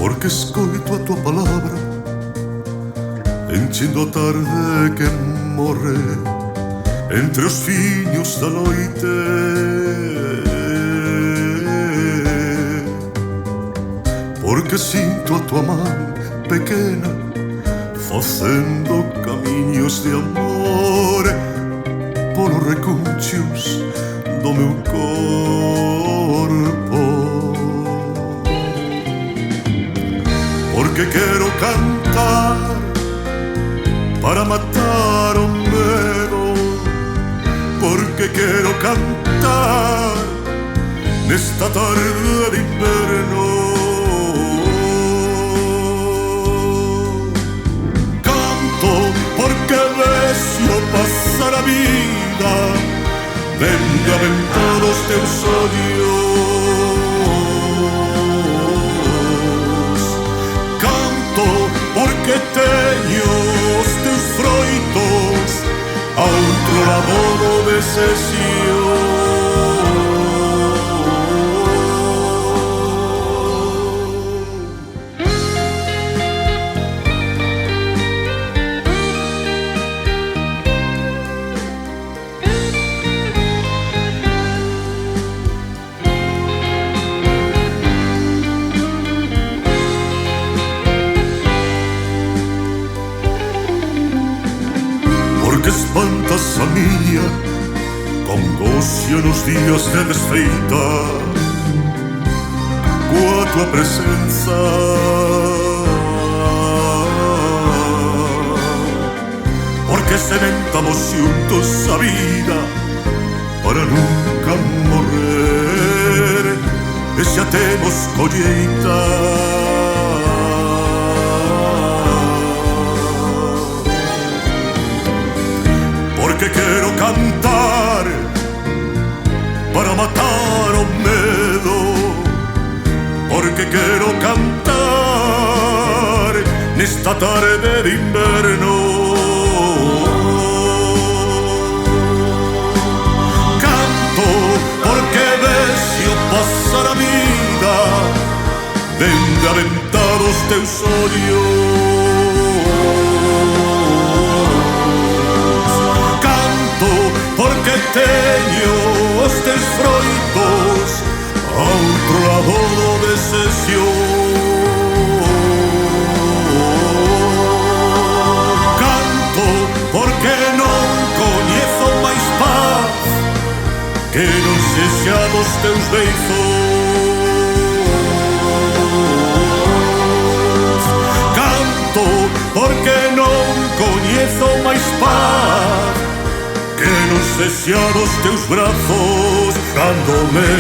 porque escoito a tua palabra, enchendo a tarde que morre entre os fiños da noite. Porque sinto a tua man pequena facendo camiños de amor polos recunchos do meu corpo. Porque quero cantar para matar o medo, porque quero cantar nesta tarde de inverno. Canto porque deseo pasar a vida dende aventados teus ollos. Canto porque teño os teus froitos a outro lado do desexo. Porque espantas a mía con gocio nos días de desfeita coa tua presenza. Porque sementamos xuntos a vida para nunca morrer e xa temos colleita. Porque quero cantar para matar o medo, porque quero cantar nesta tarde de inverno. Canto porque deseo pasar a vida dende aventados teus ollos. Porque teño os teus froitos a outro lado do desexo. Canto porque non coñezo máis paz que non sexa dos teus beizos. Canto porque non coñezo máis paz que non sexa dos teus brazos cando me